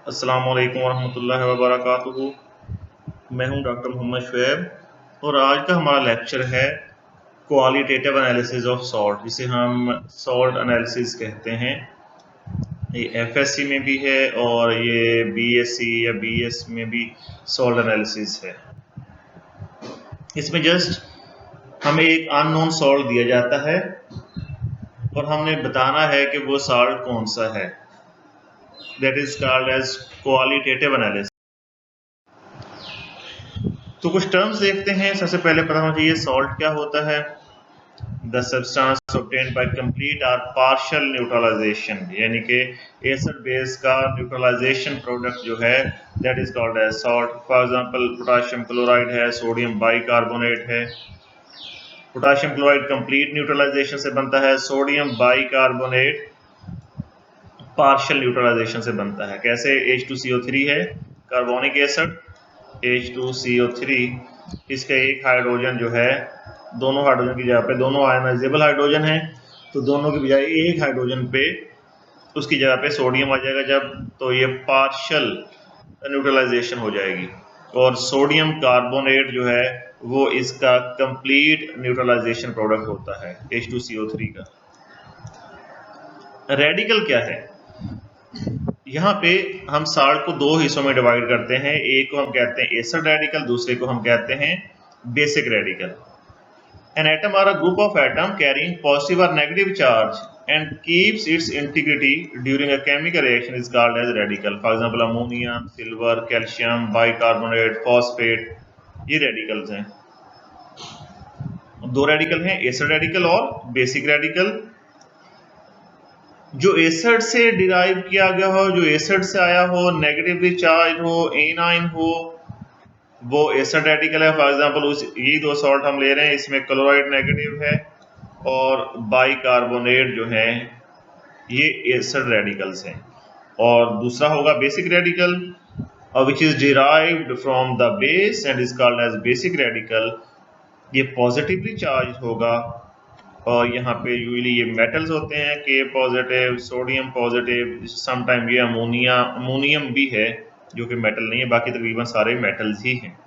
अस्सलाम वालेकुम वरहमतुल्लाहि वबरकातुहू। मैं हूं डॉक्टर मोहम्मद शुएब और आज का हमारा लेक्चर है क्वालिटेटिव एनालिसिस ऑफ सॉल्ट, जिसे हम सॉल्ट एनालिसिस कहते हैं। ये एफएससी में भी है और ये बीएससी या बीएस में भी सॉल्ट एनालिसिस है। इसमें जस्ट हमें एक अननोन सॉल्ट दिया जाता है और हमने बताना है कि वो सॉल्ट कौन सा है। That is called as qualitative analysis. तो कुछ टर्म्स देखते हैं। सबसे पहले पता होना चाहिए सॉल्ट क्या होता है। The substance obtained by complete और पार्शियल न्यूट्रलाइजेशन, यानी कि एसिड बेस का न्यूट्रलाइजेशन प्रोडक्ट जो है that is called as salt. For example potassium chloride है, सोडियम बाइकार्बोनेट है। पोटाशियम क्लोराइड कंप्लीट न्यूट्रलाइजेशन से बनता है, सोडियम बाइकार्बोनेट पार्शियल न्यूट्रलाइजेशन से बनता है। कैसे? H2CO3 है कार्बोनिक एसिड, H2CO3, इसका एक हाइड्रोजन जो है, दोनों हाइड्रोजन की जगह पे दोनों आयनाइजेबल हाइड्रोजन है, तो दोनों की बजाय एक हाइड्रोजन पे उसकी जगह पे सोडियम आ जाएगा जब, तो ये पार्शियल न्यूट्रलाइजेशन हो जाएगी। और सोडियम कार्बोनेट जो है वो इसका कंप्लीट न्यूट्रलाइजेशन प्रोडक्ट होता है H2CO3 का। रेडिकल क्या है? यहाँ पे हम सॉल्ट को दो हिस्सों में डिवाइड करते हैं। एक को हम कहते हैं एसिड रेडिकल, दूसरे को हम कहते हैं basic radical. An atom or a group of atom carrying positive or negative charge and keeps its integrity during a chemical reaction is called as radical. For example, ammonia, silver, calcium, bicarbonate, phosphate, ये radicals हैं। दो radical हैं, acid radical और basic radical. जो acid से derive किया गया हो, जो एसिड से आया हो, नेगेटिवली चार्ज हो, एनाइन हो, वो एसिड रेडिकल है। फॉर एग्जांपल ये दो सॉल्ट हम ले रहे हैं, इसमें क्लोराइड नेगेटिव है और बाइकार्बोनेट जो है ये एसिड रेडिकल्स हैं। और दूसरा होगा basic radical, which is derived from the base and is called as basic radical. ये पॉजिटिवली चार्ज होगा और यहाँ पे यूजुअली ये मेटल्स होते हैं, के पॉजिटिव, सोडियम पॉजिटिव, समटाइम ये अमोनियम भी है जो कि मेटल नहीं है, बाकी तकरीबन सारे मेटल्स ही हैं।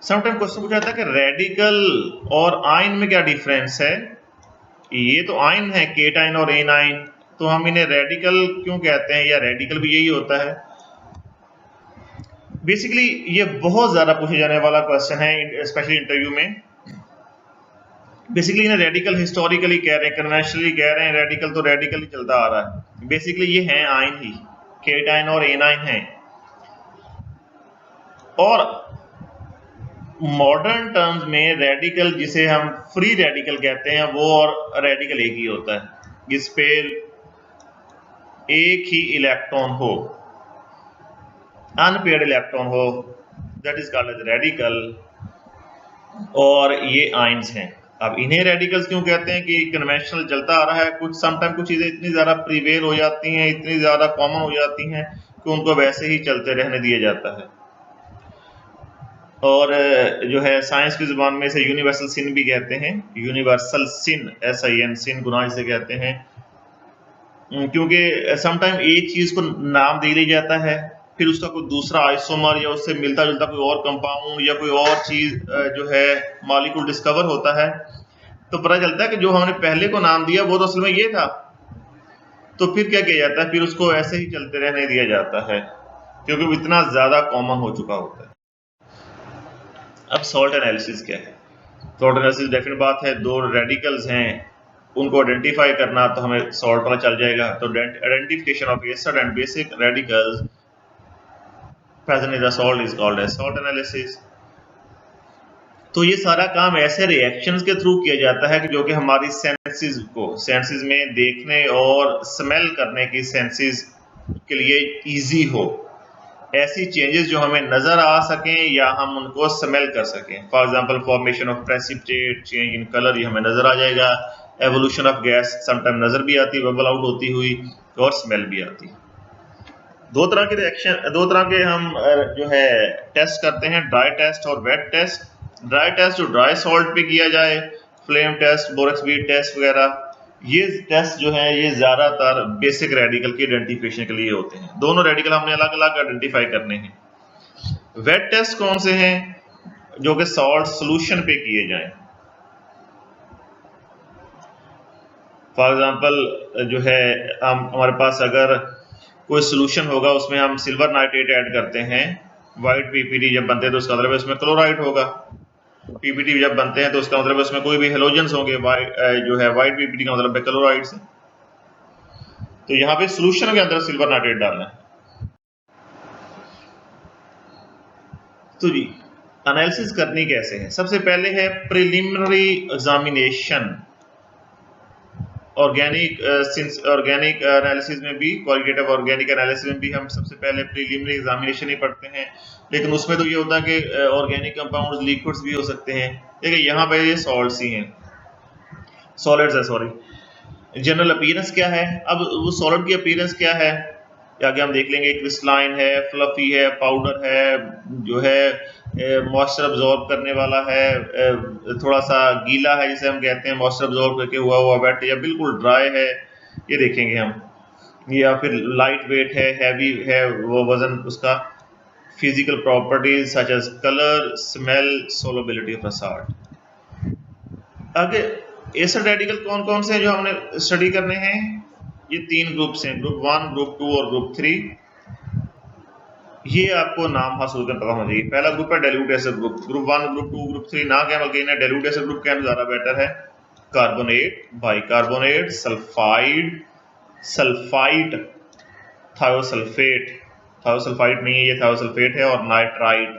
समटाइम क्वेश्चन पूछा जाता है कि रेडिकल और आयन में क्या डिफरेंस है। ये तो आयन है, केटाइन और एनाइन, तो हम इन्हें रेडिकल क्यों कहते हैं, या रेडिकल भी यही होता है। बेसिकली ये बहुत ज्यादा पूछे जाने वाला क्वेश्चन है, स्पेशली इंटरव्यू में। बेसिकली इन्हें रेडिकल हिस्टोरिकली कह रहे हैं, कन्वेंशनली कह रहे हैं रेडिकल, तो रेडिकल ही चलता आ रहा है। बेसिकली ये हैं आयन ही, केटाइन और एनाइन हैं। और मॉडर्न टर्म्स में रेडिकल, जिसे हम फ्री रेडिकल कहते हैं, वो और रेडिकल एक ही होता है, जिस पे एक ही इलेक्ट्रॉन हो, अनपेयर्ड इलेक्ट्रॉन हो, that is called as radical. और ये आयंस हैं। अब इन्हें रेडिकल्स क्यों कहते हैं कि कन्वेंशनल चलता आ रहा है, कुछ समटाइम कुछ चीजें इतनी ज्यादा प्रिवेल हो जाती हैं, इतनी ज्यादा कॉमन हो जाती हैं कि उनको वैसे ही चलते रहने दिया जाता है। और जो है साइंस की जुबान में इसे यूनिवर्सल सिन भी कहते हैं, यूनिवर्सल सिन, SIN, सिन गुनाह से कहते हैं, क्योंकि समटाइम एक चीज को नाम दे लिया जाता है, फिर उसका कोई दूसरा आइसोमर या उससे मिलता जुलता कोई और कंपाउंड या कोई और चीज जो है मॉलिक्यूल डिस्कवर होता है, तो पता चलता है कि जो हमने पहले को नाम दिया वो तो असल में ये था। तो फिर क्या किया जाता है, फिर उसको ऐसे ही चलते रहने दिया जाता है, क्योंकि वो इतना ज्यादा कॉमन हो चुका होता है। अब सॉल्ट एनालिसिस क्या है? सॉल्ट एनालिसिस डेफिनेट बात है, दो रेडिकल्स हैं, उनको आइडेंटिफाई करना, तो हमें सॉल्ट पता चल जाएगा। तो identification of acid and basic radicals present in the salt is called as salt analysis. तो ये सारा काम ऐसे रिएक्शंस के थ्रू किया जाता है कि जो कि हमारी सेंसेस में देखने और स्मेल करने की सेंसेस के लिए इजी हो, ऐसी चेंजेस जो हमें नजर आ सकें या हम उनको स्मेल कर सकें। For example formation of precipitate, change in colour, ये हमें नजर आ जाएगा। एवोल्यूशन ऑफ गैस समटाइम नजर भी आती है, बबल आउट होती हुई, और स्मेल भी आती है। दो तरह के रिएक्शन, दो तरह के हम जो है टेस्ट करते हैं, ड्राई टेस्ट और वेट टेस्ट। ड्राई टेस्ट जो ड्राई सॉल्ट पे किया जाए, flame test, borax bead test वगैरह, ये टेस्ट जो है ये ज्यादातर बेसिक रेडिकल की आइडेंटिफिकेशन के लिए होते हैं। दोनों रेडिकल हमने अलग अलग आइडेंटिफाई करने हैं। वेट टेस्ट कौन से हैं? जो कि सॉल्ट सोल्यूशन पे किए जाएं। फॉर एग्जांपल जो है हमारे पास अगर कोई सोल्यूशन होगा उसमें हम सिल्वर नाइट्रेट ऐड करते हैं, वाइट पीपीटी जब बनते हैं तो उसका मतलब उसमें क्लोराइड होगा। पीपीटी जब बनते हैं तो उसका मतलब उसमें कोई भी हेलोजेंस होंगे, जो है वाइट पीपीटी का मतलब है क्लोराइड से। तो यहाँ पे सोल्यूशन के अंदर सिल्वर नाइट्रेट डालना है। तो जी एनालिसिस करनी कैसे है? सबसे पहले है प्रिलिमिनरी एग्जामिनेशन। ऑर्गेनिक एनालिसिस में भी, क्वालिटेटिव ऑर्गेनिक एनालिसिस में भी हम सबसे पहले प्रीलिमिनरी एग्जामिनेशन ही पढ़ते हैं। लेकिन उसमें तो ये होता है कि ऑर्गेनिक कंपाउंड्स लिक्विड्स भी हो सकते हैं। देखिए यहाँ पे ये सॉल्ट्स ही हैं, सॉलिड्स है सॉरी। जनरल अपीयरेंस क्या है? अब वो सॉलिड की अपीयरेंस क्या है आगे हम देख लेंगे। क्रिस्टलाइन है, फ्लफी है, पाउडर है, जो है मॉइस्चर अब्जॉर्ब करने वाला है, थोड़ा सा गीला है जिसे हम कहते हैं मॉइस्चर अब्जॉर्ब करके हुआ हुआ वेट, या बिल्कुल ड्राई है, ये देखेंगे हम। या फिर लाइट वेट है, हैवी है, वो वजन उसका, physical properties such as colour, smell, solubility of salt. आगे एसिड रेडिकल कौन कौन से हैं जो हमने स्टडी करने हैं? ये 3 ग्रुप्स हैं, ग्रुप 1, ग्रुप 2 और ग्रुप 3। ये आपको नाम हासिल कर पता होना चाहिए। पहला ग्रुप है dilute acid group. Group 1, group 2, group 3 ना क्या बल्कि इन्हें डाइल्यूट एसिड ग्रुप कहना ज्यादा बेटर है। Carbonate, bicarbonate, sulphide, sulphite, thiosulphate, thiosulphite नहीं है ये, थायोसल्फेट है, और nitrite.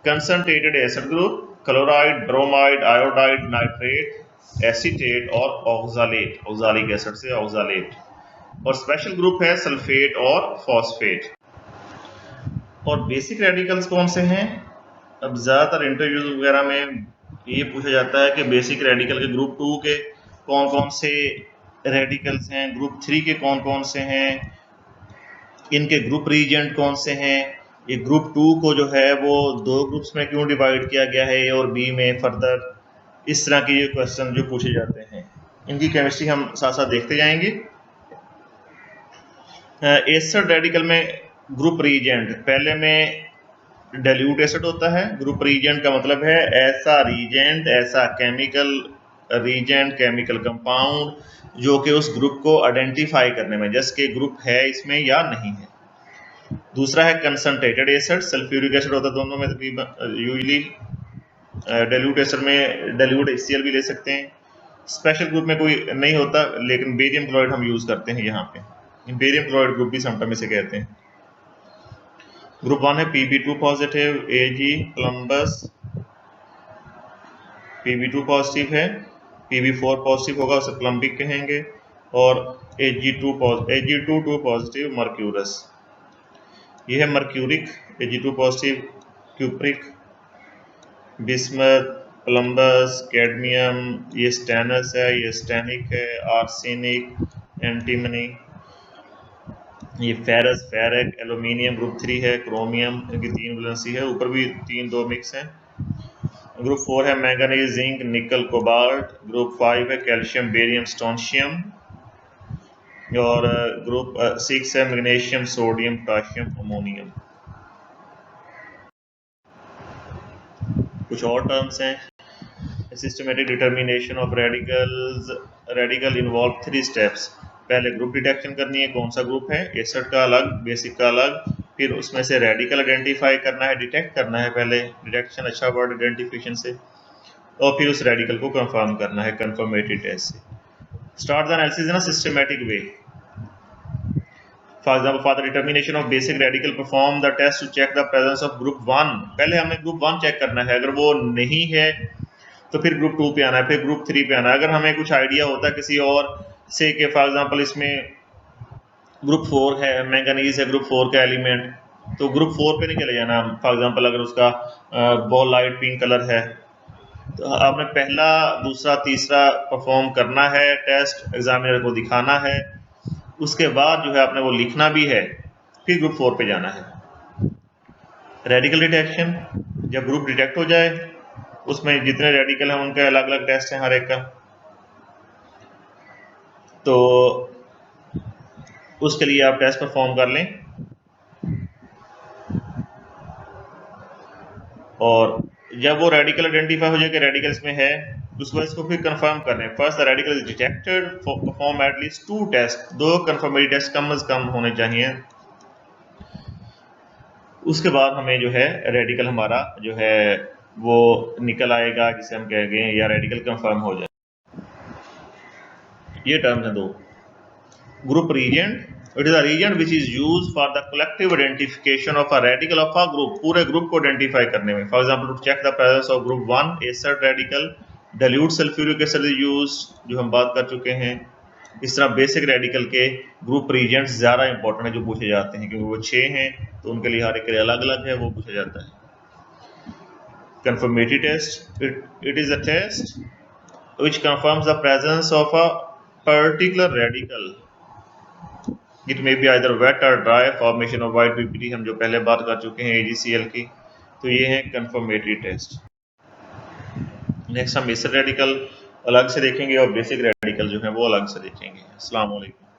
Concentrated acid group, chloride, bromide, iodide, nitrate, acetate और ऑक्सालेट, ऑक्सालिक एसिड से ऑक्सालेट। और स्पेशल ग्रुप है सल्फेट और फॉस्फेट। और बेसिक रेडिकल्स कौन से हैं? अब ज्यादातर इंटरव्यूज वगैरह में ये पूछा जाता है कि बेसिक रेडिकल के ग्रुप 2 के कौन कौन से रेडिकल्स हैं, ग्रुप 3 के कौन कौन से हैं, इनके ग्रुप रीजेंट कौन से हैं, ये ग्रुप 2 को जो है वो 2 ग्रुप्स में क्यों डिवाइड किया गया है, ए और बी में फर्दर। इस तरह के ये क्वेश्चन जो पूछे जाते हैं, इनकी केमिस्ट्री हम साथ साथ देखते जाएंगे। एसिड रेडिकल में ग्रुप रीजेंट पहले में डाइल्यूट एसिड होता है। ग्रुप रीजेंट का मतलब है ऐसा रीजेंट, ऐसा केमिकल रीजेंट, केमिकल कंपाउंड जो कि उस ग्रुप को आइडेंटिफाई करने में, जैसे कि ग्रुप है इसमें या नहीं है। दूसरा है कंसंट्रेटेड एसिड, सल्फ्यूरिक एसिड होता है दोनों में तकरीबन यूजली। डाइल्यूट एसिड में डाइल्यूट HCl भी ले सकते हैं। स्पेशल ग्रुप में कोई नहीं होता, लेकिन बेरियम क्लोराइड हम यूज करते हैं यहाँ पे। बेरियम क्लोराइड ग्रुप भी समटाइम इसे कहते हैं। ग्रुप 1 है Pb2 positive, Ag Columbus, Pb2 positive है, Pb4 पॉजिटिव होगा उसे कोलंबिक कहेंगे, और Ag2 पॉजिटिव मर्क्यूरस। ये है mercuric, Ag2 positive cupric, bismuth, Columbus, cadmium, ये स्टेनस है, ये स्टेनिक है, आर्सेनिक, एंटीमनी, ये फेरस, फेरिक, एल्यूमिनियम ग्रुप 3 है, क्रोमियम, इनकी 3 वैलेंसी है, ऊपर भी 3-2 मिक्स है। ग्रुप 4 है मैंगनीज, जिंक, निकल, कोबाल्ट। ग्रुप 5 है कैल्शियम, बेरियम, स्टोनशियम। और ग्रुप 6 है मैग्नीशियम, सोडियम, पोटेशियम, अमोनियम। कुछ और टर्म्स हैं। Systematic determination of radicals. Radical involve 3 steps. पहले ग्रुप डिटेक्शन करनी है, कौन सा ग्रुप है, एसिड का अलग, बेसिक का अलग, फिर उसमें से रेडिकल आइडेंटिफाई करना है, डिटेक्ट करना है पहले, डिटेक्शन अच्छा वर्ड आइडेंटिफिकेशन से, और फिर उस रेडिकल को कंफर्म करना है कंफर्मेटरी टेस्ट से। Start the analysis in a systematic way. For example, for the determination of basic radical perform the test to check the presence of group 1। पहले हमें ग्रुप 1 चेक करना है, अगर वो नहीं है तो फिर ग्रुप 2 पे आना है, फिर ग्रुप 3 पे आना है। अगर हमें कुछ आइडिया होता है किसी और से कि फॉर एग्जांपल इसमें ग्रुप 4 है, मैंगनीज है ग्रुप 4 का एलिमेंट, तो ग्रुप 4 पे नहीं चले जाना। फॉर एग्जांपल अगर उसका बॉल लाइट पिंक कलर है, तो आपने पहला, दूसरा, तीसरा परफॉर्म करना है टेस्ट, एग्जामिनर को दिखाना है, उसके बाद जो है आपने वो लिखना भी है, फिर ग्रुप 4 पे जाना है। रेडिकल डिटेक्शन, जब ग्रुप डिटेक्ट हो जाए, उसमें जितने रेडिकल हैं उनके अलग अलग टेस्ट हैं हर एक का। तो उसके लिए आप टेस्ट परफॉर्म कर लें और जब वो रेडिकल आइडेंटिफाई हो जाए कि रेडिकल इसमें है, उसके बाद इसको फिर कंफर्म करना है। First the radical is detected, perform at least 2 test, 2 confirmatory test कम से कम होने चाहिए। उसके बाद हमें जो है रेडिकल हमारा जो है वो निकल आएगा, जिसे हम कहेंगे या रेडिकल कंफर्म हो जाए। ये टर्म्स हैं दो। Group reagent, it is a reagent which is used for the collective identification of a radical of a group, पूरे ग्रुप को आइडेंटिफाई करने में। For example to check the presence of group 1 acid radical, dilute sulphuric acid is used, जो हम बात कर चुके हैं। इस तरह बेसिक रेडिकल के ग्रुप रीजेंट्स ज़्यादा इंपॉर्टेंट है जो पूछे जाते हैं, क्योंकि वो 6 हैं तो उनके लिए हर एक के लिए अलग अलग है, वो पूछा जाता है। Confirmatory test, it is a test which confirms the presence of a particular radical. It may be either wet or dry formation of white PPT, हम जो पहले बात कर चुके हैं AgCl की। तो ये है confirmatory test। नेक्स्ट हम एसिड रेडिकल अलग से देखेंगे और बेसिक रेडिकल जो है वो अलग से देखेंगे। अस्सलाम वालेकुम।